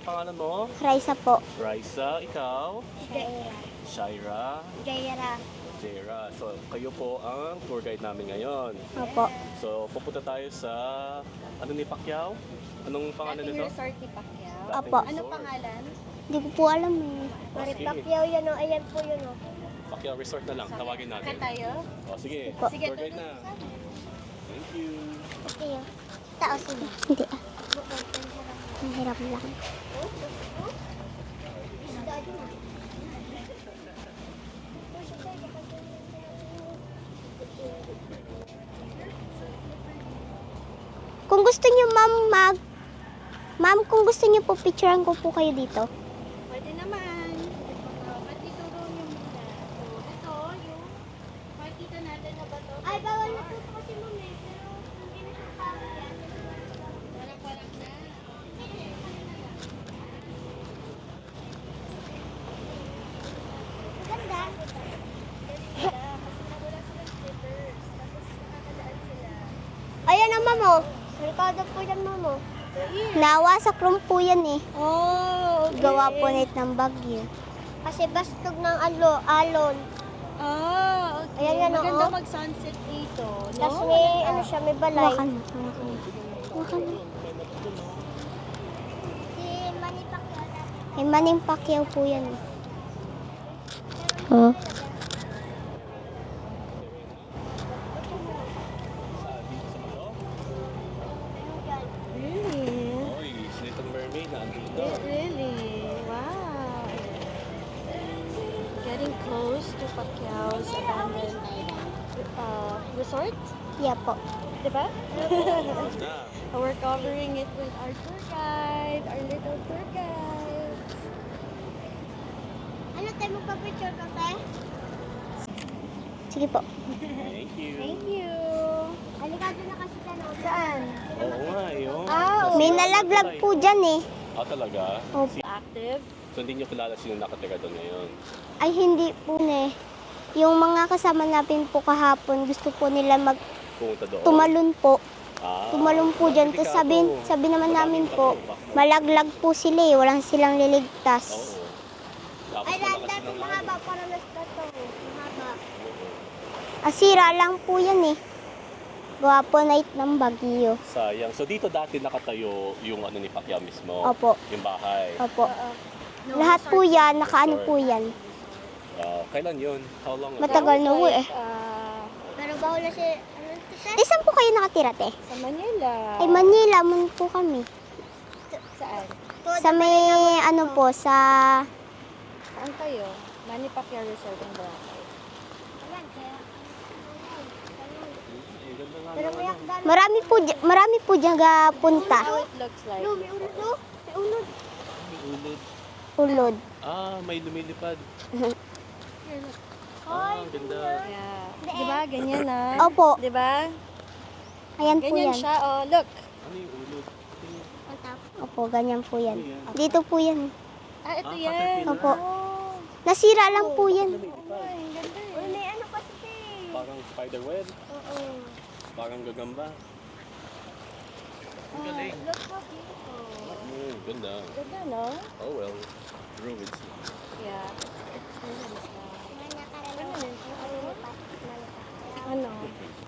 pangalan mo? Raisa po. Raisa, ikaw? Jaira. Shaira? Jaira. Jaira. So, kayo po ang tour guide namin ngayon. Opo. So, pupunta tayo sa, ano ni Pacquiao? Anong pangalan Dating nito? resort ni Pacquiao. Dating Opo. resort. Anong pangalan? Hindi ko po alam eh. Mari Pacquiao yan o. Ayan po yun o. Pacquiao Resort na lang, tawagin natin. Kaya tayo? O, sige. Po. Sige, Tour guide tulog na. sa amin. Thank you. Okay o. Taos na. Hindi ah. Mahirap lang. Kung gusto niyo Ma'am, kung gusto niyo po picturean ko po kayo dito. Pwede naman. Ba't ituro niyo muna? So, ito yung makikita natin na ba ito? Ay, bawal na po kasi ma'am eh. Pero hindi na siya parang yan. Walang na. Ganda. Wala silang slippers. Tapos nakakadaan sila. Ayan ang ma'am oh. Merkado po yan ma'am oh. Nawasak room po yan eh. Oh, okay. Gawa po net ng bagyo. Kasi bastog ng alon. Ah, okay. Ayan yan, Maganda oo. mag-sunset dito, no? Tapos may ano siya, may balay. Wakan mo. Si Manny Pacquiao. Manny Pacquiao po yan. Oh. Really? Oy, si Little Mermaid na andito. Really? Wow. Getting close to Pacquiao's abandoned resort, Yeah po. diba? Na. We're covering it with our tour guide, our little tour guide. Ano tayo magpa-picture ka tayo? Sige po. Thank you. Thank you. Alikado na kasi ka na. Saan? Oo nga, yun. May nalaglag po dyan eh. Ah, talaga? Opo. Active? So, hindi nyo kilala sino nakatira doon ngayon? Ay hindi po ne. Yung mga kasama natin po kahapon, gusto po nila Pumunta doon? tumalon po. Ah, Tumalon po dyan. Tapos sabi naman namin po, malaglag po sila eh. Walang silang liligtas. Oo. Tapos malakas ng mahaba para mas to. Mahaba. Oo. Asira lang po yan eh. Gawa po night ng bagyo. Sayang. So, dito dati nakatayo yung ano ni Pacquiao mismo? Opo. Yung bahay? Opo. No, Lahat po resort. yan, nakaano po yan. Kailan yun? How long ago? Matagal na po eh. Pero bawal na siya. Saan po kayo nakatira te? sa Manila. Ay Manila, man po kami. Saan? Sa may ano po, sa... Saan kayo? Manny Pacquiao Resort in Boracay. Marami po dyan punta. How it looks like. Ulod. Ulod. Ah, may lumilipad. Ah, ang ganda. Yeah. Diba? Ganyan na. Opo. Diba? Ayan po Ganyan yan. siya. Oh, look. Ano yung ulod? Opo, ganyan po yan. Ano yan? Dito po yan. Ah, ito Ah, yan. caterpillar. Opo. Oh. Nasira lang po yan. Lumilipad. Ay, ang ganda eh. May ano kasi. Parang spider web. Oo. Parang gagamba. Ang galing. Look how beautiful. Ganda. Ganda, no? Oh well. Ruins. Yeah. Ano?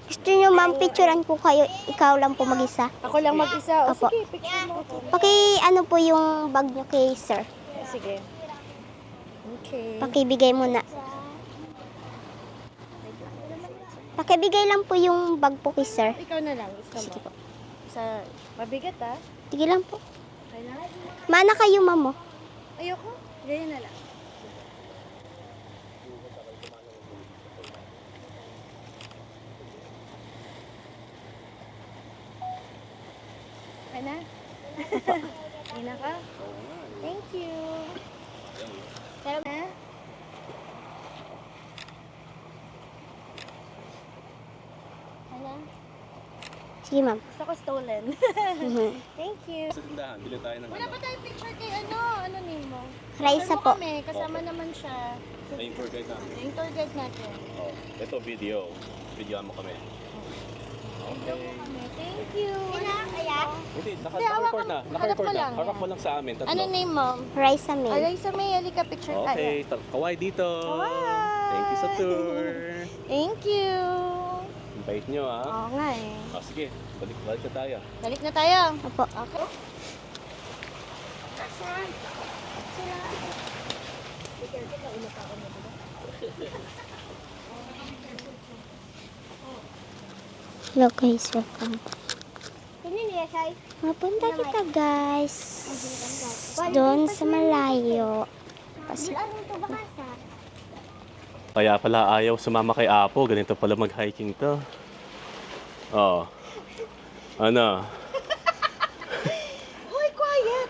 Gusto nyo ma'am, picturean ko kayo, ikaw lang po mag-isa. Ako lang mag-isa. O Opo. sige, picture mo ako. Ano po yung bag nyo kay sir? Sige. Okay. Pakibigay muna. Pakibigay lang po yung bag po kay sir. Ikaw na lang. Gusto Sige mo. po. Sa mabigat ah. Sige lang po. Okay na? Mana kayo ma'am oh. Ayoko. Ganyan na lang. Okay na? Okay na ka? Oo nga. Thank you. Pero Ha? Ano? sige ma'am. Gusto ko stolen. Thank you. Sa tindahan, bili tayo ng Wala ano. pa tayong picture kay ano? Ano name mo? Raisa Picture mo po. Kami, kasama naman siya. Ay, yung tour guide namin. Yung tour guide natin. Oh, ito video. Videoan mo kami. Video po kami. Thank you. Hindi, Hindi, naka-record na. harap Naka-record mo na. lang. Harap mo lang sa amin. Tatlo. Ano name mo? Raisa May. Alaysa May, halika picture tayo. Okay, kaway dito. Kaway. Thank you sa tour. Thank you. Ang bait nyo, ha? Oo nga eh. Sige, balik na tayo. Balik na tayo. Opo. Okay. Hello guys, welcome. Mapunta kita guys. Doon sa malayo. Kasi Kaya pala ayaw sumama kay Apo. Ganito pala mag-hiking to. Oh. Ano? Hoy, quiet!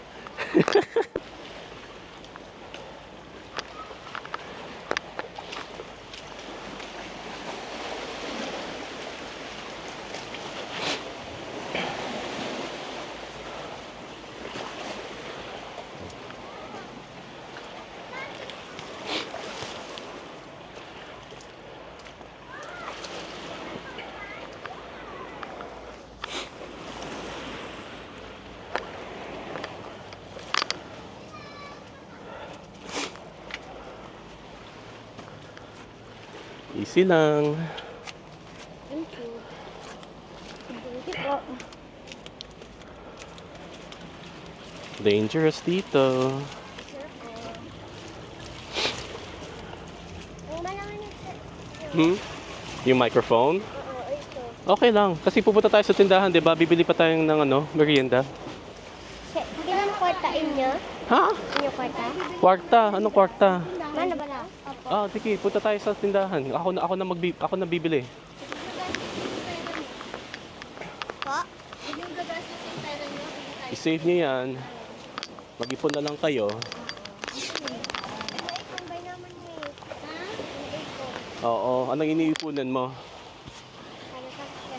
Easy lang. Thank you. Thank you po. Dangerous dito. Hmm? Yung microphone? Okay lang. Kasi pupunta tayo sa tindahan, di ba? Bibili pa tayong ng merienda. Ilan kwarta inyo? Ha? Inyo kwarta? Kwarta. Anong kwarta? Mana ba na? Opo. Sige. Punta tayo sa tindahan. Ako na bibili. Po? Yung gagastos yung pera nyo, bili tayo. I-save niyo yan. Mag-ipon na lang kayo. Tambay naman eh. Oo. Anong iniipunan mo? Talakan siya.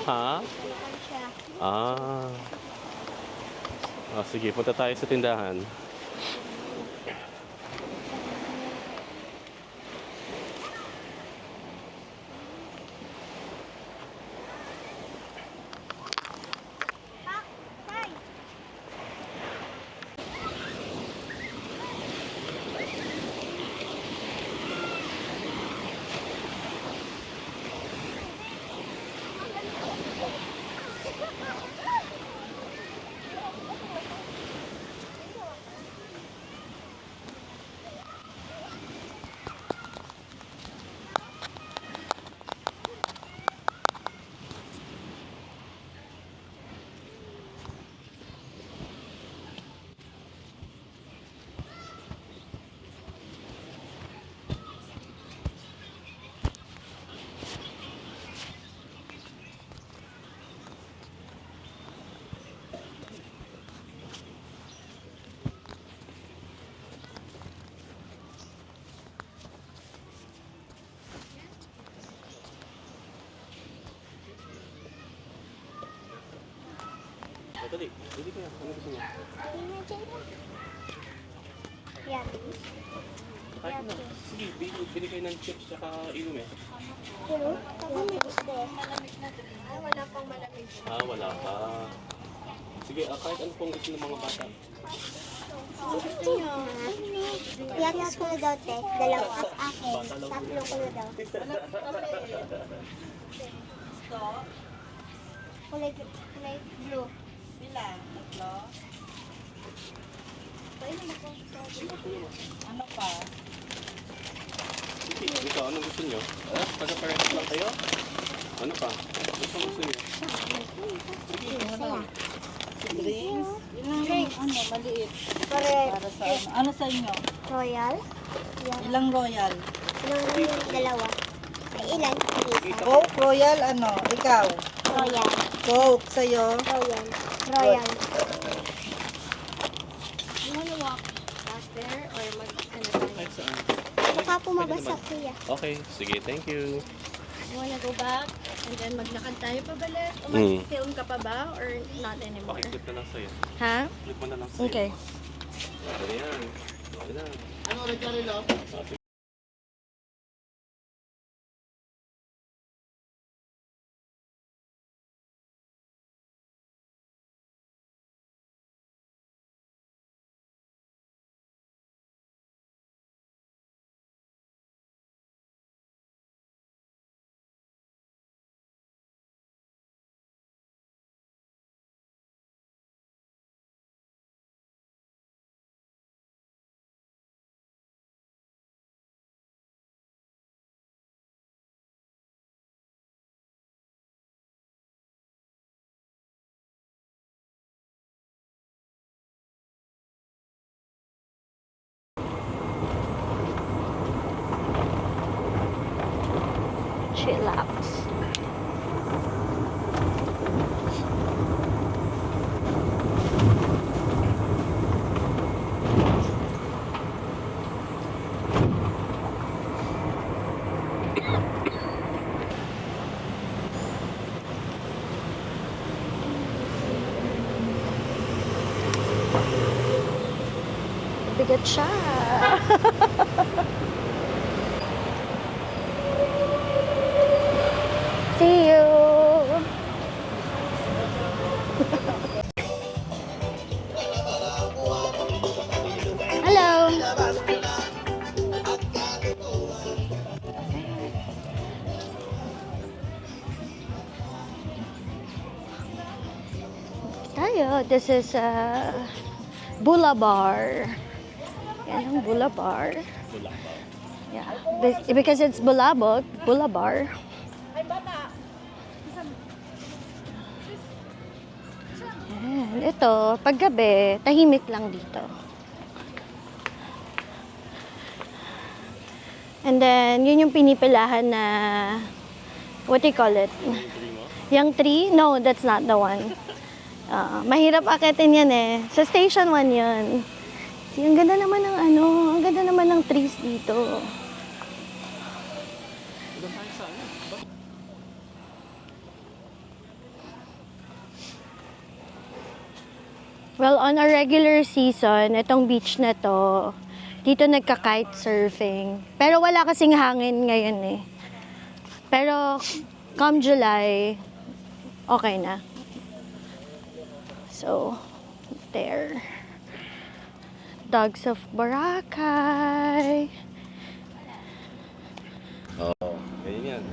Ha? Talakan siya. Sige. Punta tayo sa tindahan. Dali. Dali kaya. Ano gusto mo? Yan. Kahit na. Sige. Bili kayo ng chips tsaka inumin. Pero, malamig na. Malamig na din. Ay, wala pang malamig. Wala pa. Sige, kahit ano pong gusto ng mga bata. Gusto nyo? Iyakas ko na daw, te. Dalawa sa akin. Tatlo ko na daw. Kulay blue. Ilan? Tatlo? Ano pa? Sige, ikaw, anong gusto nyo? Taga-parehas lang kayo? Ano pa? Gusto nyo? Drinks? Ilang ano, maliit. Correct. Para sa ano? Ano sa inyo? Royal. Yan. Ilang royal? Ilang dalawa. Ay, ilan? Isa. Coke, royal, ano? Ikaw? Royal. Coke sa'yo? Royal. Royal. You wanna walk back there or ano Kahit saan. Baka pumabasa, kuya. Okay, sige, thank you. You wanna go back and then maglakad tayo pabalik? O Mm. mag-film ka pa ba or not anymore? Okay, clip na lang sa'yo. Ha? Clip mo na lang sa'yo. Okay. Ano yan? Ano na? Ano, nagkarilo? chillax. Bigat siya. See you. Hello. Tayo. This is Bulabar. Yan ang Bulabar. Yeah. Because it's Bulabog, Bulabar. Yan. Ito, paggabi, tahimik lang dito. And then, yun yung pinipilahan na, what do you call it? Yung tree? No, that's not the one. Mahirap akitin yan eh. Sa station 1 yun. See, ang ganda naman ng ang ganda naman ng trees dito. Well, on a regular season, itong beach na to, dito nagka-kite surfing. Pero wala kasing hangin ngayon eh. Pero come July, okay na. So, there. Dogs of Boracay. Oo, ganyan yan.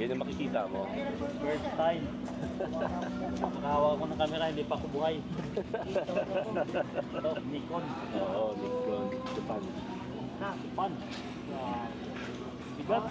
Ganyan makikita mo. First time. Nakahawa ko ng camera, hindi pa ako buhay. Ito, Nikon. Oo, Nikon, Japan. Japan. Bigat.